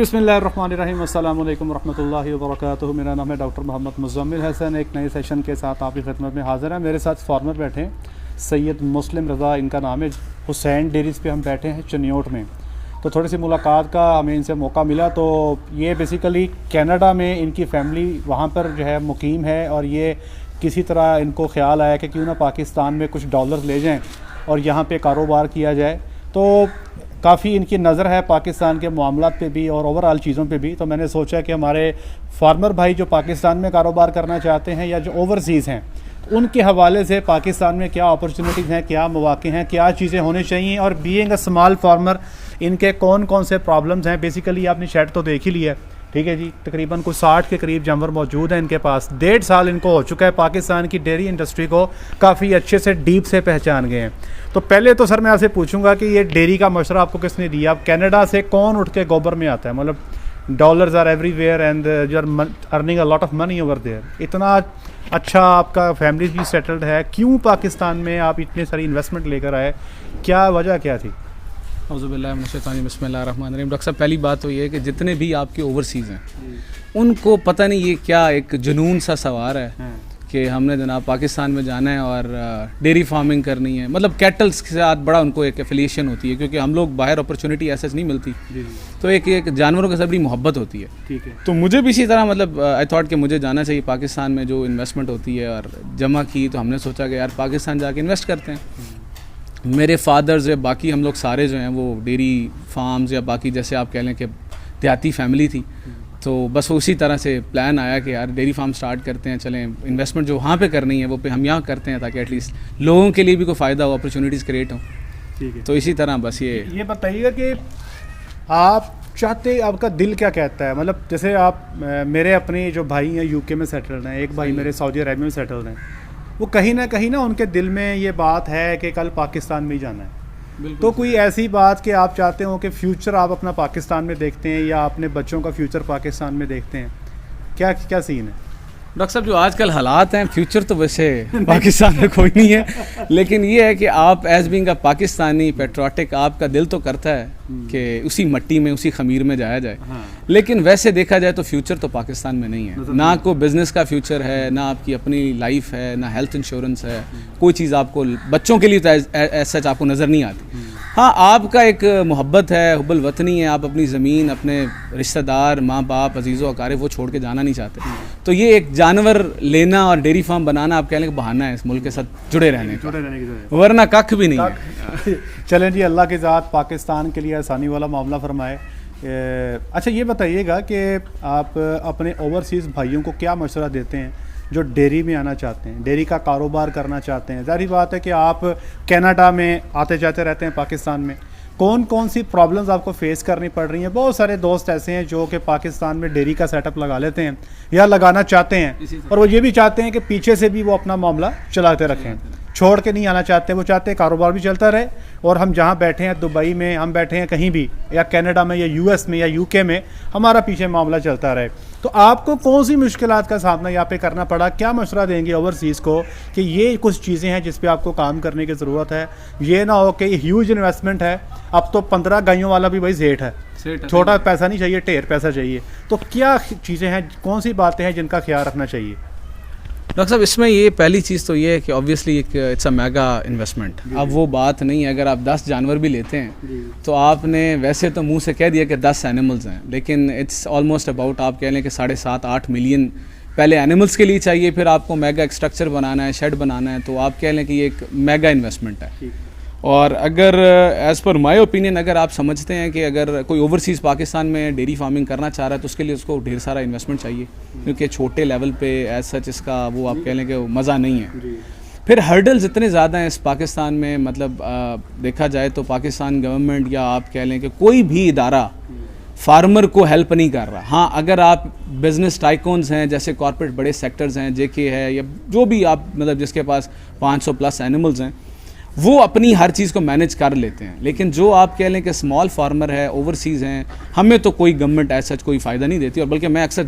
बिस्मिल्लाहिर्रहमानिर्रहीम अस्सलाम वालेकुम रहमतुल्लाहि व बरकातुहू। मेरा नाम है डॉक्टर मोहम्मद मुज़म्मिल हसन। एक नए सेशन के साथ आपकी खिदमत में हाज़िर है। मेरे साथ फार्मर बैठे हैं, सैयद मुस्लिम रज़ा इनका नाम है। हुसैन डेयरीज़ पे हम बैठे हैं चनियोट में। तो थोड़ी सी मुलाकात का हमें इनसे मौका मिला। तो ये बेसिकली कनाडा में इनकी फ़ैमिली वहाँ पर जो है मुकीम है, और ये किसी तरह इनको ख्याल आया कि क्यों ना पाकिस्तान में कुछ डॉलर ले जाएँ और यहाँ पे कारोबार किया जाए। तो काफ़ी इनकी नज़र है पाकिस्तान के मामलात पे भी और ओवरऑल चीज़ों पे भी। तो मैंने सोचा कि हमारे फार्मर भाई जो पाकिस्तान में कारोबार करना चाहते हैं या जो ओवरसीज़ हैं, उनके हवाले से पाकिस्तान में क्या अपॉर्चुनिटीज़ हैं, क्या मौक़े हैं, क्या चीज़ें होनी चाहिए, और बीइंग अ स्मॉल फार्मर इनके कौन कौन से प्रॉब्लम्स हैं। बेसिकली आपने शेड तो देख ही लिया है, ठीक है जी। तकरीबन कुछ 60 के करीब जानवर मौजूद हैं इनके पास। 1.5 साल इनको हो चुका है, पाकिस्तान की डेयरी इंडस्ट्री को काफ़ी अच्छे से डीप से पहचान गए हैं। तो पहले तो सर मैं आपसे पूछूंगा कि ये डेयरी का मशवरा आपको किसने दिया? आप कनाडा से कौन उठ के गोबर में आता है? मतलब dollars are everywhere and you are earning a lot of money over there. इतना अच्छा आपका फैमिली भी सेटल्ड है, क्यों पाकिस्तान में आप इतनी सारी इन्वेस्टमेंट लेकर आए? क्या वजह क्या थी? बिस्मिल्लाहिर्रहमानिर्रहीम। डॉक्टर साहब, पहली बात तो ये है कि जितने भी आपके ओवरसीज़ हैं उनको पता नहीं ये क्या एक जुनून सा सवार है कि हमने जनाब पाकिस्तान में जाना है और डेयरी फार्मिंग करनी है। मतलब कैटल्स के साथ बड़ा उनको एक एफिलिएशन होती है, क्योंकि हम लोग बाहर अपॉर्चुनिटी ऐसे नहीं मिलती। तो एक जानवरों के साथ बड़ी मोहब्बत होती है। ठीक है। तो मुझे भी इसी तरह मतलब आई थॉट कि मुझे जाना चाहिए पाकिस्तान में। जो इन्वेस्टमेंट होती है और जमा की, तो हमने सोचा कि यार पाकिस्तान जाके इन्वेस्ट करते हैं। मेरे फादर्स या बाकी हम लोग सारे जो हैं वो डेयरी फार्म्स या बाकी जैसे आप कह लें कि देहाती फैमिली थी। तो बस उसी तरह से प्लान आया कि यार डेयरी फार्म स्टार्ट करते हैं, चलें इन्वेस्टमेंट जो वहाँ पे करनी है वो पे हम यहाँ करते हैं, ताकि एटलीस्ट लोगों के लिए भी कोई फ़ायदा हो, अपॉर्चुनिटीज़ क्रिएट हो। ठीक है। तो इसी तरह बस ये बताइएगा कि आप चाहते, आपका दिल क्या कहता है? मतलब जैसे आप मेरे अपने जो भाई हैं यूके में सेटल्ड हैं, एक भाई मेरे सऊदी अरबिया में सेटल्ड हैं, वो कहीं ना उनके दिल में ये बात है कि कल पाकिस्तान में ही जाना है। तो कोई ऐसी बात कि आप चाहते हो कि फ्यूचर आप अपना पाकिस्तान में देखते हैं या अपने बच्चों का फ्यूचर पाकिस्तान में देखते हैं? क्या क्या सीन है डॉक्टर साहब? जो आजकल हालात हैं, फ्यूचर तो वैसे पाकिस्तान में कोई नहीं है, लेकिन ये है कि आप as being a Pakistani patriotic, आपका दिल तो करता है कि उसी मट्टी में उसी खमीर में जाया जाए। हाँ। लेकिन वैसे देखा जाए तो फ्यूचर तो पाकिस्तान में नहीं है। ना कोई बिज़नेस का फ्यूचर है, ना आपकी अपनी लाइफ है, ना हेल्थ इंश्योरेंस है। कोई चीज़ आपको बच्चों के लिए तो ऐसा आपको नज़र नहीं आती। हाँ, आपका एक मोहब्बत है, हुब्बुल वतनी है, आप अपनी ज़मीन, अपने रिश्तेदार, माँ बाप, अजीज़ो अकारिब वो छोड़ के जाना नहीं चाहते। तो ये एक जानवर लेना और डेयरी फार्म बनाना आप कह लें कि बहाना है इस मुल्क के साथ जुड़े रहने का, वरना कख भी नहीं है। चलें जी, अल्लाह के ज़ात पाकिस्तान के लिए आसानी वाला मामला फरमाए। अच्छा ये बताइएगा कि आप अपने ओवरसीज़ भाइयों को क्या मशवरा देते हैं जो डेयरी में आना चाहते हैं, डेयरी का कारोबार करना चाहते हैं? ज़ाहिर बात है कि आप कनाडा में आते जाते रहते हैं पाकिस्तान में, कौन कौन सी प्रॉब्लम्स आपको फेस करनी पड़ रही हैं? बहुत सारे दोस्त ऐसे हैं जो कि पाकिस्तान में डेयरी का सेटअप लगा लेते हैं या लगाना चाहते हैं, और वो ये भी चाहते हैं कि पीछे से भी वो अपना मामला चलाते रखें, छोड़ के नहीं आना चाहते। वो चाहते हैं कारोबार भी चलता रहे, और हम जहाँ बैठे हैं, दुबई में हम बैठे हैं, कहीं भी, या कनाडा में या यूएस में या यूके में, हमारा पीछे मामला चलता रहे। तो आपको कौन सी मुश्किलात का सामना यहाँ पे करना पड़ा? क्या मशवरा देंगे ओवरसीज़ को कि ये कुछ चीज़ें हैं जिस पे आपको काम करने की ज़रूरत है? ये ना हो कि ह्यूज इन्वेस्टमेंट है, अब तो 15 गायों वाला भी भाई सेठ है, छोटा पैसा नहीं चाहिए, ढेर पैसा चाहिए। तो क्या चीज़ें हैं, कौन सी बातें हैं जिनका ख्याल रखना चाहिए? डॉक्टर साहब, इसमें ये पहली चीज़ तो ये है कि obviously it's a mega investment. अब वो बात नहीं है, अगर आप 10 जानवर भी लेते हैं तो आपने वैसे तो मुंह से कह दिया कि 10 एनिमल्स हैं, लेकिन इट्स ऑलमोस्ट अबाउट आप कह लें कि 7.5-8 मिलियन पहले एनिमल्स के लिए चाहिए, फिर आपको मेगा एक स्ट्रक्चर बनाना है, शेड बनाना है। तो आप कह लें कि ये एक मेगा इन्वेस्टमेंट है। और अगर एज़ पर माय ओपिनियन, अगर आप समझते हैं कि अगर कोई ओवरसीज़ पाकिस्तान में डेयरी फार्मिंग करना चाह रहा है तो उसके लिए उसको ढेर सारा इन्वेस्टमेंट चाहिए, क्योंकि छोटे लेवल पे एज सच इसका वो आप कह लें कि मज़ा नहीं है। फिर हर्डल्स इतने ज़्यादा हैं इस पाकिस्तान में, मतलब देखा जाए तो पाकिस्तान गवर्नमेंट या आप कह लें कि कोई भी इदारा फार्मर को हेल्प नहीं कर रहा। हाँ, अगर आप बिज़नेस टाइकॉन्स हैं, जैसे कॉर्पोरेट बड़े सेक्टर्स हैं, जेके है, या जो भी आप मतलब जिसके पास 500 प्लस एनिमल्स हैं, वो अपनी हर चीज़ को मैनेज कर लेते हैं। लेकिन जो आप कह लें कि स्मॉल फार्मर है, ओवरसीज़ हैं, हमें तो कोई गवर्नमेंट ऐसा कोई फ़ायदा नहीं देती। और बल्कि मैं अक्सर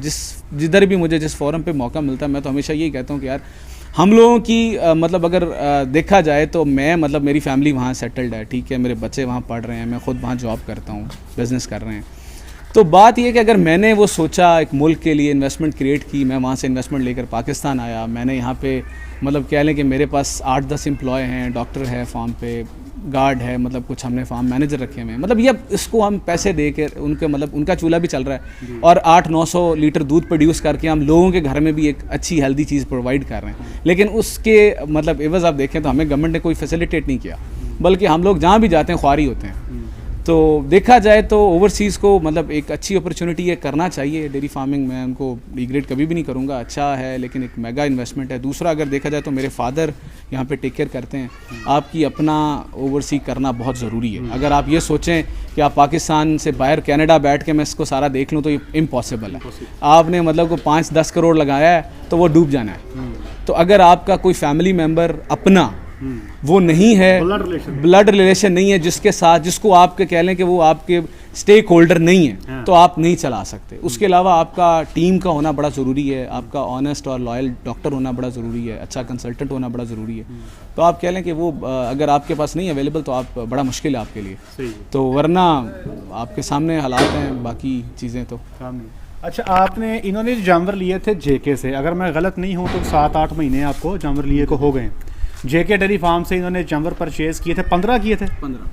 जिधर भी मुझे जिस फोरम पे मौका मिलता है, मैं तो हमेशा यही कहता हूँ कि यार हम लोगों की मतलब अगर देखा जाए तो मैं मतलब मेरी फैमिली वहाँ सेटल्ड है, ठीक है, मेरे बच्चे वहाँ पढ़ रहे हैं, मैं ख़ुद वहाँ जॉब करता हूँ, बिज़नेस कर रहे हैं। तो बात ये है कि अगर मैंने वो सोचा एक मुल्क के लिए इन्वेस्टमेंट क्रिएट की, मैं वहाँ से इन्वेस्टमेंट लेकर पाकिस्तान आया, मैंने यहाँ पे मतलब कह लें कि मेरे पास 8-10 एम्प्लॉय हैं, डॉक्टर है फार्म पे, गार्ड है, मतलब कुछ हमने फार्म मैनेजर रखे हुए हैं, मतलब ये इसको हम पैसे दे कर उनके मतलब उनका चूल्हा भी चल रहा है और 800-900 लीटर दूध प्रोड्यूस करके हम लोगों के घर में भी एक अच्छी हेल्दी चीज़ प्रोवाइड कर रहे हैं। लेकिन उसके मतलब एवज़ आप देखें तो हमें गवर्नमेंट ने कोई फैसिलिटेट नहीं किया, बल्कि हम लोग जहाँ भी जाते हैं ख्वारी होते हैं। तो देखा जाए तो ओवरसीज़ को मतलब एक अच्छी अपॉर्चुनिटी है, करना चाहिए डेयरी फार्मिंग। मैं उनको डिग्रेड कभी भी नहीं करूँगा, अच्छा है, लेकिन एक मेगा इन्वेस्टमेंट है। दूसरा अगर देखा जाए तो मेरे फादर यहाँ पे टेक केयर करते हैं। आपकी अपना ओवरसी करना बहुत ज़रूरी है। अगर आप ये सोचें कि आप पाकिस्तान से बाहर कनाडा बैठ के मैं इसको सारा देख लूँ तो ये इम्पॉसिबल है। आपने मतलब को 5-10 करोड़ लगाया है तो वो डूब जाना है। तो अगर आपका कोई फैमिली मेम्बर अपना वो नहीं है, ब्लड रिलेशन नहीं है जिसके साथ, जिसको आपके कह लें कि वो आपके स्टेक होल्डर नहीं है, तो आप नहीं चला सकते। उसके अलावा आपका टीम का होना बड़ा ज़रूरी है, आपका ऑनेस्ट और लॉयल डॉक्टर होना बड़ा ज़रूरी है, अच्छा कंसल्टेंट होना बड़ा ज़रूरी है। तो आप कह लें कि वो अगर आपके पास नहीं अवेलेबल तो आप बड़ा मुश्किल है आपके लिए। तो वरना आपके सामने हालात हैं, बाकी चीज़ें तो अच्छा। आपने इन्होंने जानवर लिए थे जेके से, अगर मैं गलत नहीं हूँ तो 7-8 महीने आपको जानवर लिए को हो गए। जेके डेयरी फार्म से इन्होंने जानवर परचेज़ किए थे, 15 किए थे,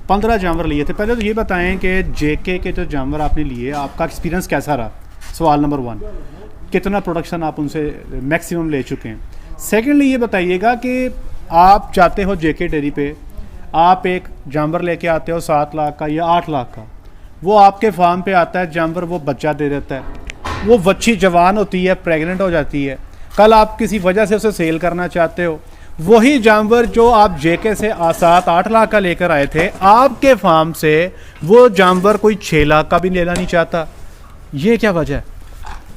15 जानवर लिए थे। पहले तो ये बताएं कि जेके के जो जानवर आपने लिए आपका एक्सपीरियंस कैसा रहा, सवाल नंबर 1। कितना प्रोडक्शन आप उनसे मैक्सिमम ले चुके हैं। सेकेंडली ये बताइएगा कि आप जाते हो जेके डेयरी पे, आप एक जानवर लेके आते हो 7 लाख का या 8 लाख का, वो आपके फार्म पे आता है जानवर, वो बच्चा दे देता है, वो बच्ची जवान होती है, प्रेग्नेंट हो जाती है, कल आप किसी वजह से उसे सेल करना चाहते हो, वही जानवर जो आप जेके से 7-8 लाख का लेकर आए थे, आपके फार्म से वो जानवर कोई 6 लाख का भी लेना नहीं चाहता। ये क्या वजह है?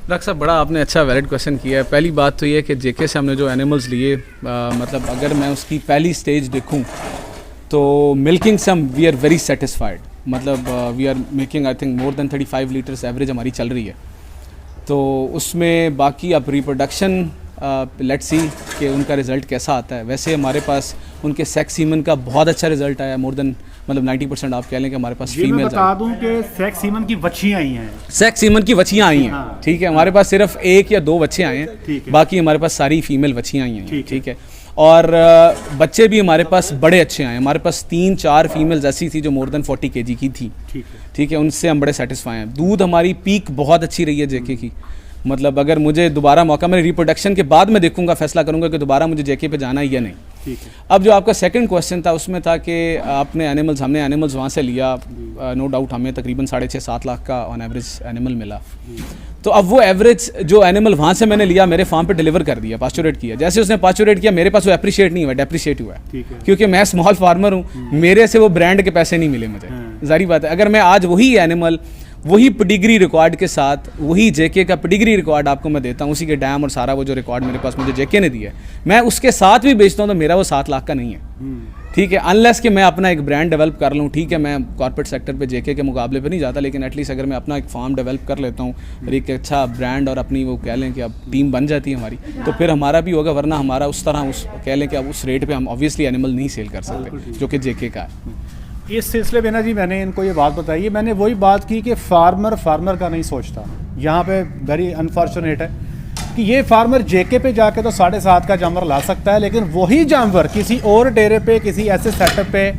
डॉक्टर साहब बड़ा आपने अच्छा वैलिड क्वेश्चन किया है। पहली बात तो ये है कि जेके से हमने जो एनिमल्स लिए, मतलब अगर मैं उसकी पहली स्टेज देखूं तो मिल्किंग से हम वी आर वेरी सेटिस्फाइड। मतलब we are making I think more than 35 litres average हमारी चल रही है। तो उसमें बाकी अब रिप्रोडक्शन लेट्स सी कि उनका रिज़ल्ट कैसा आता है। वैसे हमारे पास उनके सेक्स सीमन का बहुत अच्छा रिजल्ट आया, मोर देन मतलब 90% आप कह लें कि हमारे पास फीमेल्स। बता दूं कि सेक्स सीमन की बच्चियां आई हैं, सेक्स सीमन की बच्चियां आई हैं, ठीक है। हमारे पास सिर्फ 1 या 2 बच्चे आए हैं, बाकी हमारे पास सारी फीमेल बच्चियां आई हैं, ठीक है। और बच्चे भी हमारे पास बड़े अच्छे आए हैं। हमारे पास 3-4 फीमेल्स ऐसी थी जो मोर देन 40 kg की थी, ठीक है। उनसे हम बड़े सेटिस्फाई हैं। दूध हमारी पीक बहुत अच्छी रही है जेके की। मतलब अगर मुझे दोबारा मौका, मैं रिप्रोडक्शन के बाद मैं देखूंगा, फैसला करूंगा कि दोबारा मुझे जेके पे जाना है या नहीं, ठीक है। अब जो आपका सेकंड क्वेश्चन था उसमें था कि आपने एनिमल्स, हमने एनिमल्स वहाँ से लिया, नो डाउट हमें तकरीबन 6.5-7 लाख का ऑन एवरेज एनिमल मिला। तो अब वो एवरेज जो एनिमल वहाँ से मैंने लिया मेरे फार्म पे डिलीवर कर दिया, पास्चुरेट किया। जैसे उसने पास्चुरेट किया मेरे पास वो अप्रिशिएट नहीं हुआ, डेप्रिशिएट हुआ है, क्योंकि मैं स्मॉल फार्मर हूँ, मेरे से वो ब्रांड के पैसे नहीं मिले मुझे। जाहिर बात है, अगर मैं आज वही एनिमल वही पेडिग्री रिकॉर्ड के साथ, वही जेके का पेडिग्री रिकॉर्ड आपको मैं देता हूँ, उसी के डैम और सारा वो जो रिकॉर्ड मेरे पास मुझे जेके ने दिया है, मैं उसके साथ भी बेचता हूँ तो मेरा वो 7 लाख का नहीं है, ठीक है। अनलेस कि मैं अपना एक ब्रांड डेवलप कर लूँ, ठीक है। मैं कॉर्पोरेट सेक्टर पे जेके के मुकाबले पे नहीं जाता, लेकिन एटलीस्ट अगर मैं अपना एक फार्म डेवलप कर लेता हूँ और एक अच्छा ब्रांड और अपनी वो कह लें कि अब टीम बन जाती है हमारी, तो फिर हमारा भी होगा। वरना हमारा उस तरह उस कह लें कि अब उस रेट पर हम ऑब्वियसली एनिमल नहीं सेल कर सकते जो कि जेके का है। इस सिलसिले में ना जी मैंने इनको ये बात बताई है, मैंने वही बात की कि फार्मर का नहीं सोचता। यहाँ पे वेरी अनफॉर्चुनेट है कि ये फार्मर जेके पे जाके तो 7.5 का जानवर ला सकता है, लेकिन वही जानवर किसी और डेरे पे, किसी ऐसे सेटअप पे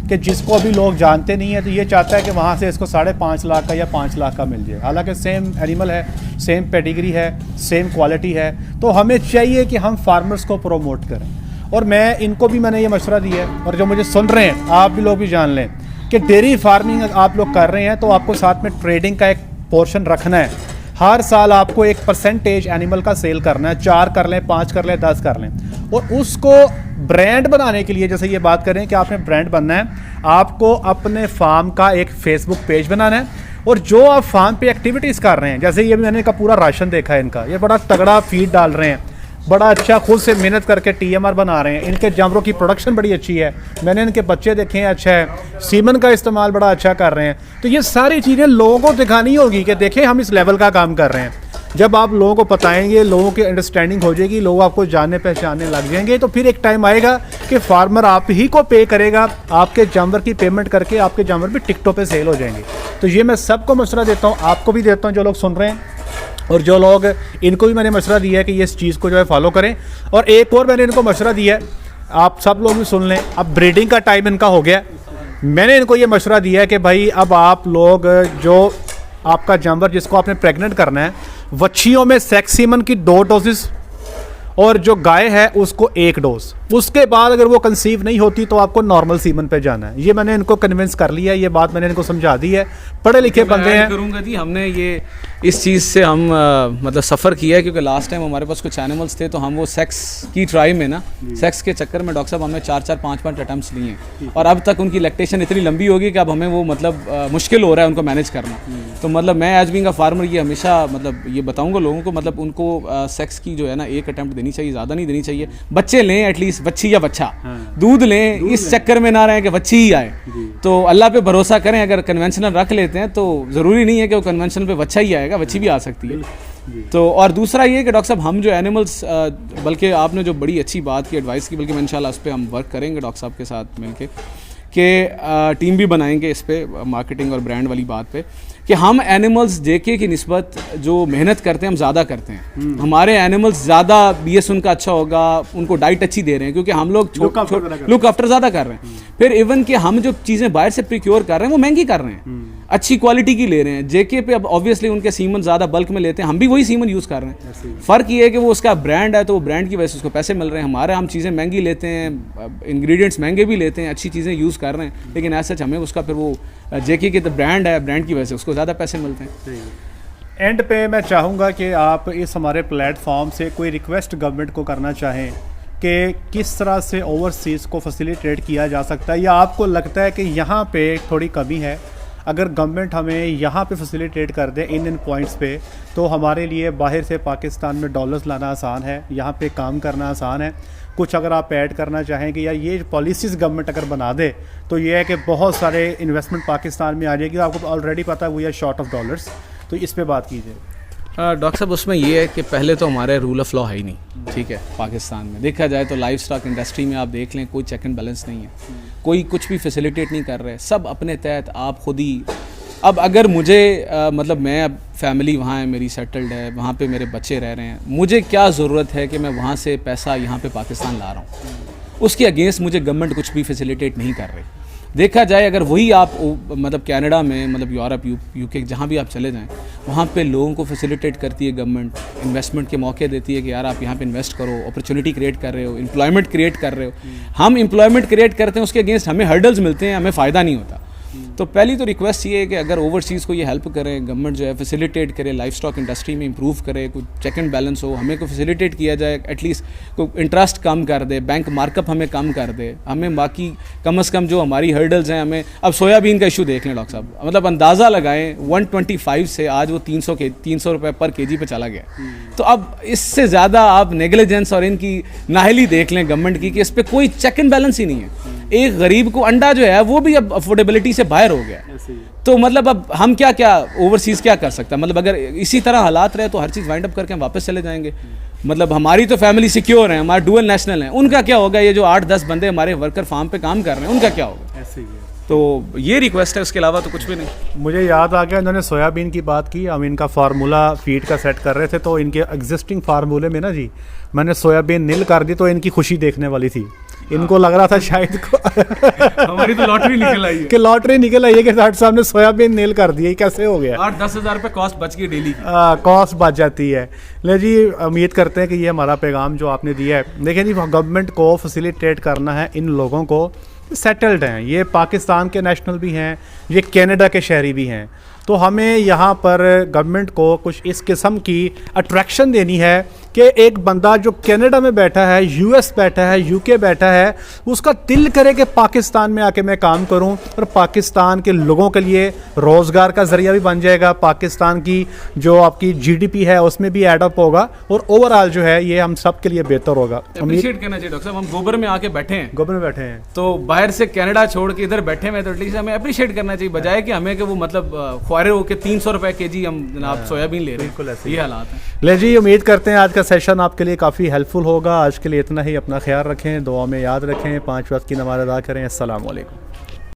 कि जिसको अभी लोग जानते नहीं है, तो ये चाहता है कि वहाँ से इसको 5.5 लाख का या 5 लाख का मिल जाए। हालांकि सेम एनिमल है, सेम पेडिग्री है, सेम क्वालिटी है। तो हमें चाहिए कि हम फार्मर्स को प्रोमोट करें, और मैं इनको भी मैंने ये मशवरा दिया है, और जो मुझे सुन रहे हैं आप भी लोग भी जान लें कि डेयरी फार्मिंग आप लोग कर रहे हैं तो आपको साथ में ट्रेडिंग का एक पोर्शन रखना है। हर साल आपको एक परसेंटेज एनिमल का सेल करना है, 4 कर लें, 5 कर लें, 10 कर लें, और उसको ब्रांड बनाने के लिए, जैसे ये बात करें कि आपने ब्रांड बनना है, आपको अपने फार्म का एक फेसबुक पेज बनाना है, और जो आप फार्म पे एक्टिविटीज़ कर रहे हैं, जैसे ये मैंने इनका पूरा राशन देखा है, इनका ये बड़ा तगड़ा फीड डाल रहे हैं, बड़ा अच्छा खुद से मेहनत करके TMR बना रहे हैं, इनके जानवरों की प्रोडक्शन बड़ी अच्छी है, मैंने इनके बच्चे देखे हैं, अच्छा है, सीमन का इस्तेमाल बड़ा अच्छा कर रहे हैं। तो ये सारी चीज़ें लोगों को दिखानी होगी कि देखें हम इस लेवल का काम कर रहे हैं। जब आप लोगों को बताएंगे, लोगों की अंडरस्टैंडिंग हो जाएगी, लोग आपको जानने पहचानने लग जाएंगे, तो फिर एक टाइम आएगा कि फार्मर आप ही को पे करेगा, आपके जानवर की पेमेंट करके आपके जानवर भी टिकटों पे सेल हो जाएंगे। तो ये मैं सबको मशवरा देता हूँ, आपको भी देता हूँ जो लोग सुन रहे हैं, और जो लोग, इनको भी मैंने मशवरा दिया है कि ये इस चीज़ को जो है फॉलो करें। और एक और मैंने इनको मशवरा दिया है, आप सब लोग भी सुन लें, अब ब्रीडिंग का टाइम इनका हो गया। मैंने इनको ये मशवरा दिया है कि भाई अब आप लोग, जो आपका जानवर जिसको आपने प्रेग्नेंट करना है, वच्छियों में सेक्स सीमन की 2 डोजेस और जो गाय है उसको 1 डोज। उसके बाद अगर वो कंसीव नहीं होती तो आपको नॉर्मल सीमन पे जाना है। ये मैंने इनको कन्विंस कर लिया है, ये बात मैंने इनको समझा दी है, पढ़े लिखे बंदे हैं। करूँगा जी, हमने ये इस चीज़ से हम मतलब सफ़र किया है, क्योंकि लास्ट टाइम हमारे पास कुछ एनिमल्स थे, तो हम वो सेक्स की ट्राई में ना, सेक्स के चक्कर में डॉक्टर साहब हमने 4-4, 5-5 अटैम्प्ट्स लिए हैं, और अब तक उनकी लैक्टेशन इतनी लंबी होगी कि अब हमें वो मतलब मुश्किल हो रहा है उनको मैनेज करना। तो मतलब मैं एज बीइंग अ फार्मर ये हमेशा मतलब ये बताऊँगा लोगों को, मतलब उनको सेक्स की जो है ना 1 अटैम्प्ट देनी चाहिए, ज़्यादा नहीं देनी चाहिए। बच्चे लें एटलीस्ट, बच्ची या बच्चा, दूध लें, इस चक्कर में ना रहें कि बच्ची ही आए। तो अल्लाह पे भरोसा करें, अगर कन्वेंशनल रख लेते हैं तो ज़रूरी नहीं है कि वो कन्वेंशनल पे बच्चा ही आएगा, बच्ची भी आ सकती है। तो और दूसरा ये कि डॉक्टर साहब हम जो एनिमल्स, बल्कि आपने जो बड़ी अच्छी बात की, एडवाइस की, बल्कि मैं इंशाल्लाह उस पर हम वर्क करेंगे डॉक्टर साहब के साथ मिलके, कि टीम भी बनाएंगे इस पे, मार्केटिंग और ब्रांड वाली बात पे, कि हम एनिमल्स जेके की निस्बत जो मेहनत करते हैं हम ज़्यादा करते हैं। हमारे एनिमल्स ज़्यादा BS उनका अच्छा होगा, उनको डाइट अच्छी दे रहे हैं, क्योंकि हम लोग लुक आफ्टर ज़्यादा कर रहे हैं। फिर इवन कि हम जो चीज़ें बाहर से प्रिक्योर कर रहे हैं वो महंगी कर रहे हैं, अच्छी क्वालिटी की ले रहे हैं। जेके पे अब ऑब्वियसली उनके सीमन ज़्यादा बल्क में लेते हैं, हम भी वही सीमन यूज़ कर रहे हैं। फ़र्क ये है कि वो उसका ब्रांड है, तो वो ब्रांड की वजह से उसको पैसे मिल रहे हैं। हमारे हम चीज़ें महंगी लेते हैं, इंग्रेडिएंट्स महंगे भी लेते हैं, अच्छी चीज़ें यूज़ कर रहे हैं, लेकिन ऐसा हमें उसका फिर वो जेके के तो ब्रांड है, ब्रांड की वजह से उसको ज़्यादा पैसे मिलते हैं। एंड पे मैं चाहूँगा कि आप इस हमारे प्लेटफॉर्म से कोई रिक्वेस्ट गवर्नमेंट को करना चाहें कि किस तरह से ओवरसीज़ को फैसिलिटेट किया जा सकता है, या आपको लगता है कि यहाँ पे थोड़ी कमी है, अगर गवर्नमेंट हमें यहाँ पे फैसिलिटेट कर दे इन पॉइंट्स पे, तो हमारे लिए बाहर से पाकिस्तान में डॉलर्स लाना आसान है, यहाँ पे काम करना आसान है। कुछ अगर आप ऐड करना चाहें कि यार ये पॉलिसीज़ गवर्नमेंट अगर बना दे तो ये है कि बहुत सारे इन्वेस्टमेंट पाकिस्तान में आ जाएगी। आपको ऑलरेडी पता है we are short of dollars, तो इस पे बात कीजिए। डॉक्टर साहब उसमें ये है कि पहले तो हमारे रूल ऑफ लॉ है ही नहीं, ठीक है। पाकिस्तान में देखा जाए तो लाइव स्टॉक इंडस्ट्री में आप देख लें, कोई चेक एंड बैलेंस नहीं है, कोई कुछ भी फैसिलिटेट नहीं कर रहे, सब अपने तहत आप खुद ही। अब अगर मुझे मतलब मैं अब फैमिली वहाँ है मेरी सेटल्ड है, वहाँ पे मेरे बच्चे रह रहे हैं, मुझे क्या ज़रूरत है कि मैं वहाँ से पैसा यहाँ पे पाकिस्तान ला रहा हूँ, उसके अगेंस्ट मुझे गवर्नमेंट कुछ भी फैसिलिटेट नहीं कर रही। देखा जाए अगर वही आप मतलब कनाडा में, मतलब यूरोप, यूके, जहाँ भी आप चले जाएं, वहाँ पे लोगों को फैसिलिटेट करती है गवर्नमेंट, इन्वेस्टमेंट के मौके देती है कि यार आप यहाँ पे इन्वेस्ट करो, अपॉर्चुनिटी क्रिएट कर रहे हो, एम्प्लॉयमेंट क्रिएट कर रहे हो। हम एम्प्लॉयमेंट क्रिएट करते हैं, उसके अगेंस्ट हमें हर्डल्स मिलते हैं, हमें फ़ायदा नहीं होता। तो पहली तो रिक्वेस्ट ये है कि अगर ओवरसीज़ को ये हेल्प करें, गवर्नमेंट जो है फैसिलिटेट करे, लाइफ स्टॉक इंडस्ट्री में इंप्रूव करे, कुछ चेक एंड बैलेंस हो, हमें को फैसिलिटेट किया जाए, एटलीस्ट कोई इंटरेस्ट कम कर दे, बैंक मार्कअप हमें कम कर दे, हमें बाकी कम से कम जो हमारी हर्डल्स हैं, हमें अब सोयाबीन का इशू देख लें डॉक्टर साहब, मतलब अंदाज़ा लगाएं 125 से आज वो 300 रुपये पर केजी पे चला गया। तो अब इससे ज़्यादा आप नेग्लिजेंस और इनकी नाहली देख लें गवर्नमेंट की, कि इस पर कोई चेक एंड बैलेंस ही नहीं है। एक गरीब को अंडा जो है वो भी अब अफोर्डेबिलिटी से बाहर हो गया। तो मतलब अब हम क्या क्या ओवरसीज़ क्या कर सकते हैं, मतलब अगर इसी तरह हालात रहे तो हर चीज़ वाइंड अप करके हम वापस चले जाएंगे। मतलब हमारी तो फैमिली सिक्योर है, हमारा डुअल नेशनल है, उनका क्या होगा? ये जो 8-10 बंदे हमारे वर्कर फार्म पे काम कर रहे हैं, उनका क्या होगा? ऐसे ही है। तो ये रिक्वेस्ट है, उसके अलावा तो कुछ भी नहीं। मुझे याद आ गया, इन्होंने सोयाबीन की बात की, हम इनका फार्मूला फीड का सेट कर रहे थे, तो इनके एग्जिस्टिंग फार्मूले में ना जी मैंने सोयाबीन नील कर दी, तो इनकी खुशी देखने वाली थी। इनको लग रहा था शायद को हमारी तो लॉटरी निकल आई है कि लॉटरी निकल आई है कि डॉक्टर साहब ने सोयाबीन नील कर दी, कैसे हो गया? 8-10 हज़ार रुपये कॉस्ट बच गई डेली की। कॉस्ट बच जाती है। ले जी, उम्मीद करते हैं कि ये हमारा पैगाम जो आपने दिया है, देखिए जी, गवर्नमेंट को फैसिलिटेट करना है इन लोगों को, सेटल्ड हैं, ये पाकिस्तान के नेशनल भी हैं, ये कनाडा के शहरी भी हैं, तो हमें यहाँ पर गवर्नमेंट को कुछ इस किस्म की अट्रैक्शन देनी है कि एक बंदा जो कनाडा में बैठा है, यूएस बैठा है, यूके बैठा है, उसका दिल करे कि पाकिस्तान में आके मैं काम करूं और पाकिस्तान के लोगों के लिए रोज़गार का ज़रिया भी बन जाएगा, पाकिस्तान की जो आपकी जीडीपी है उसमें भी एडअप होगा और ओवरऑल जो है ये हम सब के लिए बेहतर होगा। अप्रिशिएट करना चाहिए डॉक्टर साहब, हम गोबर में आके बैठे हैं, गोबर में बैठे हैं, तो बाहर से कनाडा छोड़ के इधर बैठे हैं, तो एटलीस्ट हमें अप्रिशिएट करना चाहिए, बजाय कि हमें कि वो मतलब ख्वारे होकर 300 रुपए केजी हम जनाब सोयाबीन ले रहे हैं। बिल्कुल ऐसे ये हालात हैं। ले जी, उम्मीद करते हैं आज का सेशन आपके लिए काफ़ी हेल्पफुल होगा। आज के लिए इतना ही, अपना ख्याल रखें, दुआ में याद रखें, 5 वक्त की नमाज़ अदा करें। अस्सलाम वालेकुम।